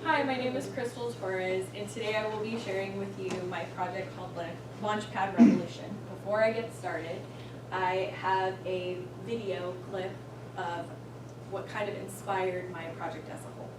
Hi, my name is Torres, and today I will be sharing with you my project called Launchpad Revolution. Before I get started, I have a video clip of what kind of inspired my project as a whole.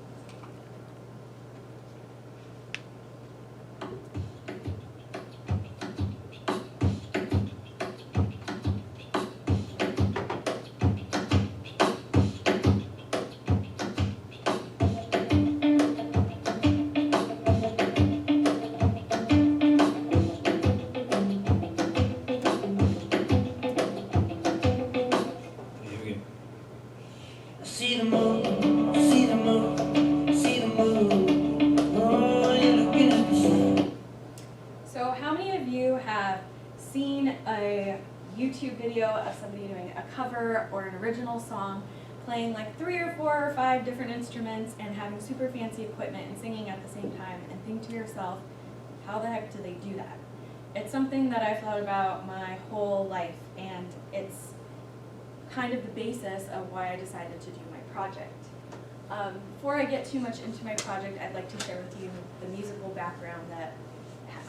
See the moon, see the moon, see the moon. Oh, you're looking at the sun. So how many of you have seen a YouTube video of somebody doing a cover or an original song, playing like 3 or 4 or 5 different instruments and having super fancy equipment and singing at the same time, and think to yourself, how the heck do they do that? It's something that I've thought about my whole life, and it's kind of the basis of why I decided to do my project. Before I get too much into my project, I'd like to share with you the musical background that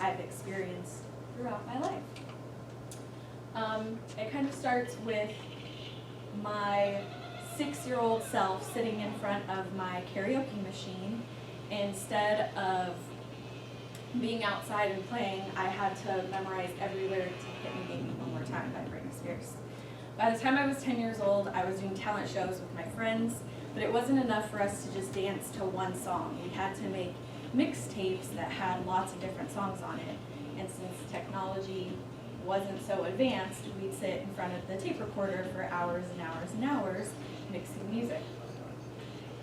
I've experienced throughout my life. It kind of starts with my 6-year-old self sitting in front of my karaoke machine. Instead of being outside and playing, I had to memorize every lyric to Hit Me Baby One More Time by Britney Spears. By the time I was 10 years old, I was doing talent shows with my friends, but it wasn't enough for us to just dance to one song. We had to make mixtapes that had lots of different songs on it. And since technology wasn't so advanced, we'd sit in front of the tape recorder for hours and hours and hours mixing music.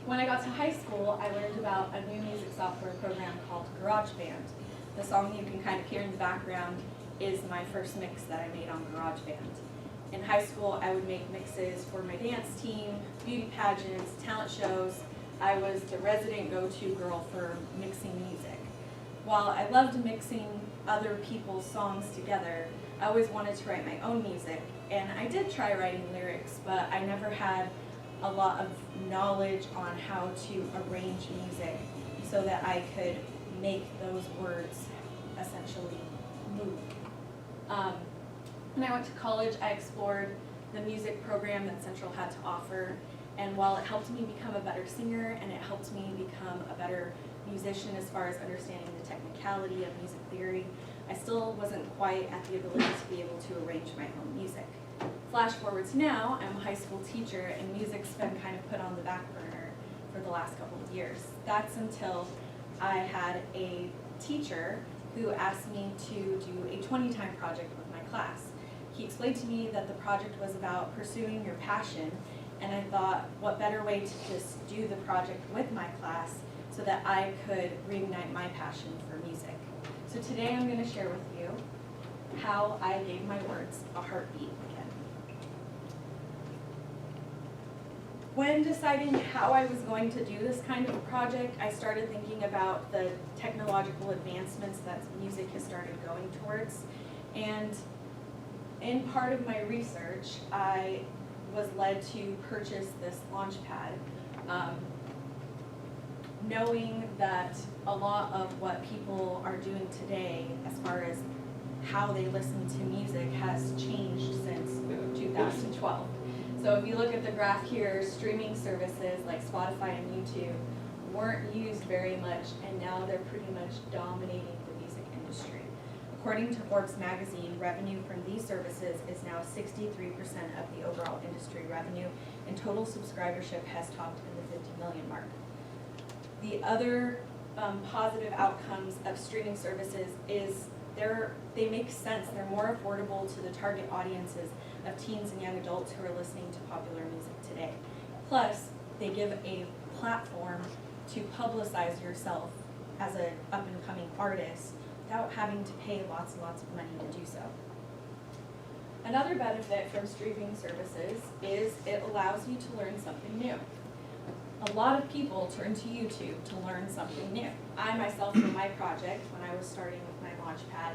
When I got to high school, I learned about a new music software program called GarageBand. The song you can kind of hear in the background is my first mix that I made on GarageBand. In high school, I would make mixes for my dance team, beauty pageants, talent shows. I was the resident go-to girl for mixing music. While I loved mixing other people's songs together, I always wanted to write my own music. And I did try writing lyrics, but I never had a lot of knowledge on how to arrange music so that I could make those words essentially move. When I went to college, I explored the music program that Central had to offer, and while it helped me become a better singer and it helped me become a better musician as far as understanding the technicality of music theory, I still wasn't quite at the ability to be able to arrange my own music. Flash forward to now, I'm a high school teacher, and music's been kind of put on the back burner for the last couple of years. That's until I had a teacher who asked me to do a 20-time project with my class. He explained to me that the project was about pursuing your passion, and I thought, what better way to just do the project with my class so that I could reignite my passion for music. So today I'm going to share with you how I gave my words a heartbeat again. When deciding how I was going to do this kind of a project, I started thinking about the technological advancements that music has started going towards. And in part of my research, I was led to purchase this Launchpad, knowing that a lot of what people are doing today as far as how they listen to music has changed since 2012. So if you look at the graph here, streaming services like Spotify and YouTube weren't used very much, and now they're pretty much dominating the music industry. According to Forbes magazine, revenue from these services is now 63% of the overall industry revenue, and total subscribership has topped in the 50 million mark. The other positive outcomes of streaming services is they make sense. They're more affordable to the target audiences of teens and young adults who are listening to popular music today. Plus, they give a platform to publicize yourself as an up-and-coming artist without having to pay lots and lots of money to do so. Another benefit from streaming services is it allows you to learn something new. A lot of people turn to YouTube to learn something new. I myself, for my project, when I was starting with my Launchpad,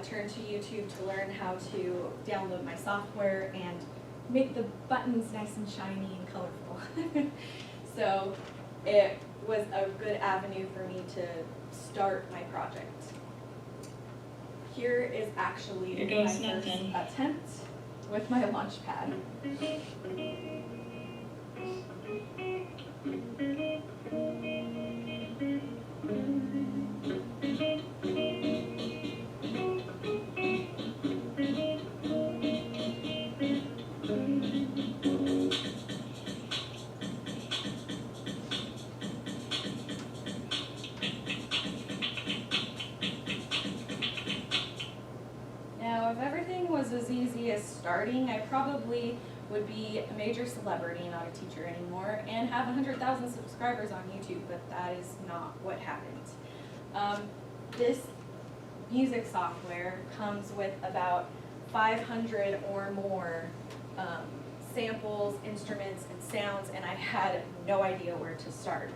turned to YouTube to learn how to download my software and make the buttons nice and shiny and colorful. So it was a good avenue for me to start my project. Here is actually Here my goes first nothing. attempt with my Launchpad. Now, if everything was as easy as starting, I probably would be a major celebrity, not a teacher anymore, and have 100,000 subscribers on YouTube, but that is not what happened. This music software comes with about 500 or more samples, instruments, and sounds, and I had no idea where to start.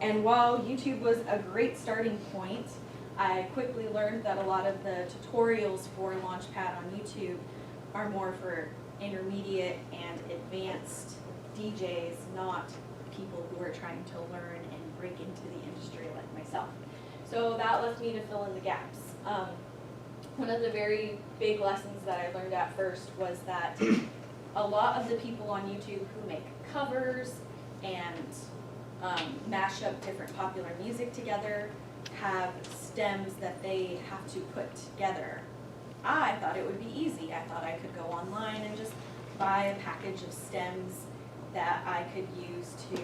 And while YouTube was a great starting point, I quickly learned that a lot of the tutorials for Launchpad on YouTube are more for intermediate and advanced DJs, not people who are trying to learn and break into the industry like myself. So that left me to fill in the gaps. One of the very big lessons that I learned at first was that a lot of the people on YouTube who make covers and mash up different popular music together have stems that they have to put together. I thought it would be easy. I thought I could go online and just buy a package of stems that I could use to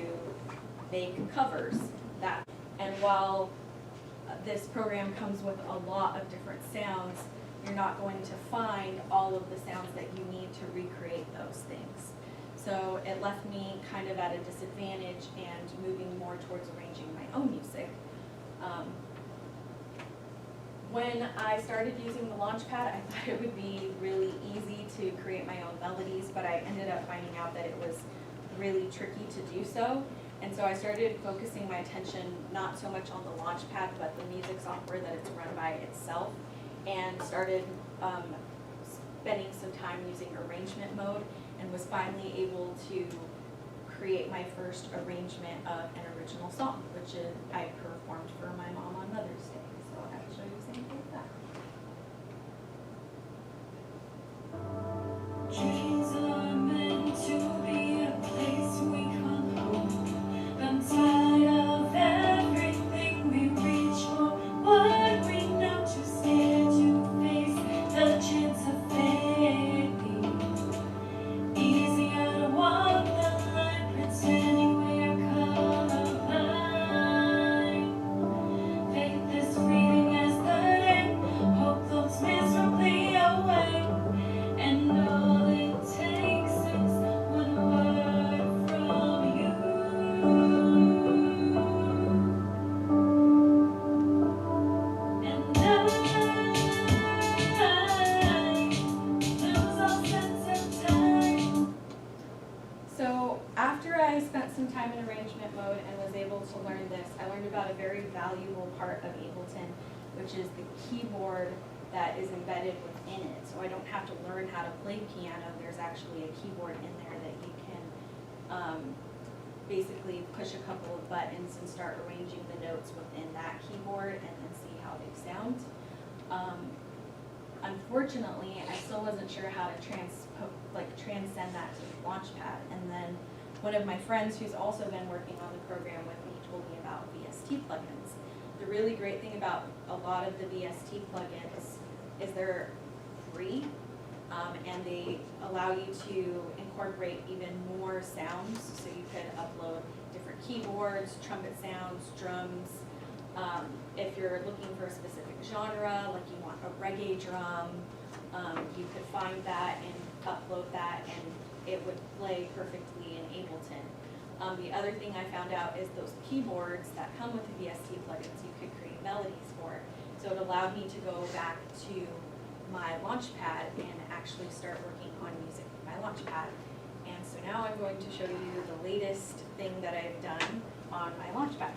make covers. And while this program comes with a lot of different sounds, you're not going to find all of the sounds that you need to recreate those things. So it left me kind of at a disadvantage and moving more towards arranging my own music. When I started using the Launchpad, I thought it would be really easy to create my own melodies, but I ended up finding out that it was really tricky to do so. And so I started focusing my attention not so much on the Launchpad, but the music software that it's run by itself, and started spending some time using arrangement mode, and was finally able to create my first arrangement of an original song, which I performed for my mom on Mother's Day. So I will show you something like that. Dreams are meant to be a place we call home. I'm tired of everything we reach for. What we know, too scared to face the chance of failing. Easier to walk the line, pretending we're colorblind. Faith is fleeting as the day, hope floats miserably away. And all it takes is one word from you. And I lose all sense of time. So after I spent some time in arrangement mode and was able to learn this, I learned about a very valuable part of Ableton, which is the keyboard that is embedded within it. So I don't have to learn how to play piano. There's actually a keyboard in there that you can basically push a couple of buttons and start arranging the notes within that keyboard and then see how they sound. Unfortunately, I still wasn't sure how to transcend that to the Launchpad. And then one of my friends who's also been working on the program with me told me about VST plugins. The really great thing about a lot of the VST plugins is they're free, and they allow you to incorporate even more sounds. So you could upload different keyboards, trumpet sounds, drums. If you're looking for a specific genre, like you want a reggae drum, you could find that and upload that, and it would play perfectly in Ableton. The other thing I found out is those keyboards that come with the VST plugins, you could create melodies for. So it allowed me to go back to my Launchpad and actually start working on music with my Launchpad. And so now I'm going to show you the latest thing that I've done on my Launchpad.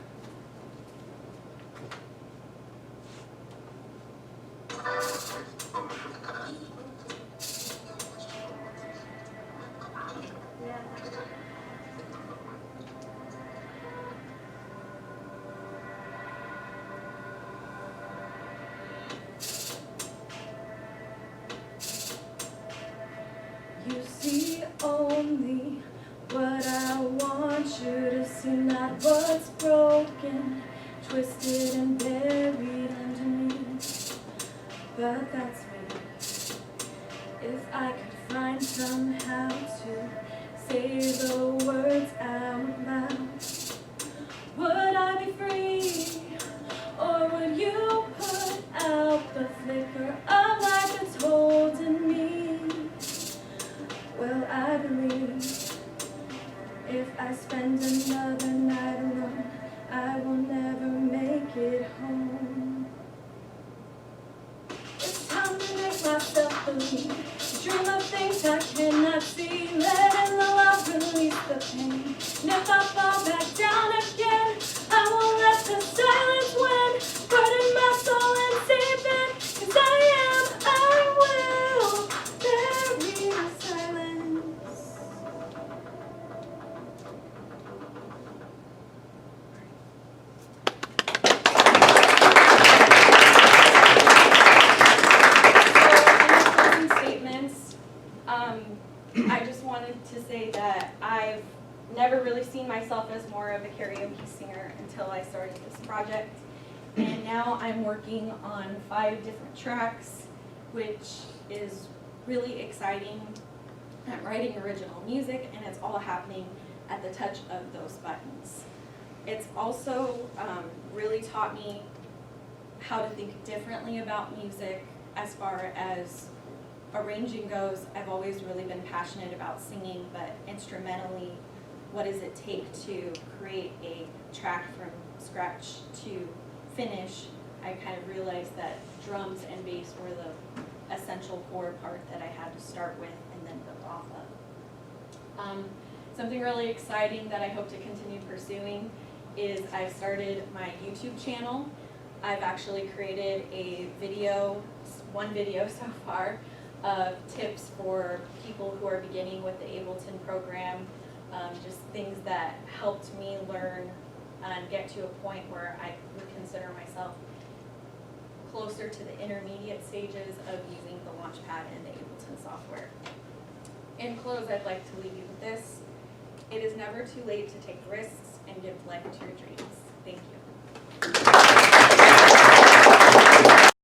been twisted and buried underneath. But that's me. If I could find somehow to say the words out loud, would I be free? Or would you put out the flicker of light that's holding me? Well, I believe if I spend another night alone, I will never make it home. It's time to make myself believe, dream of things I cannot see, letting the love release the pain. And if I fall back down again, I won't let the silence win, burning my soul and sleeping, 'cause I will bury my silence. So in my closing statements, I just wanted to say that I've never really seen myself as more of a karaoke singer until I started this project. And now I'm working on 5 different tracks, which is really exciting. I'm writing original music, and it's all happening at the touch of those buttons. It's also really taught me how to think differently about music as far as arranging goes. I've always really been passionate about singing, but instrumentally, what does it take to create a track from scratch to finish? I kind of realized that drums and bass were the essential core part that I had to start with and then build off of. Something really exciting that I hope to continue pursuing is I've started my YouTube channel. I've actually created a video, one video so far, of tips for people who are beginning with the Ableton program, just things that helped me learn and get to a point where I would consider myself closer to the intermediate stages of using the Launchpad and the Ableton software. In close, I'd like to leave you with this. It is never too late to take risks and give life to your dreams. Thank you.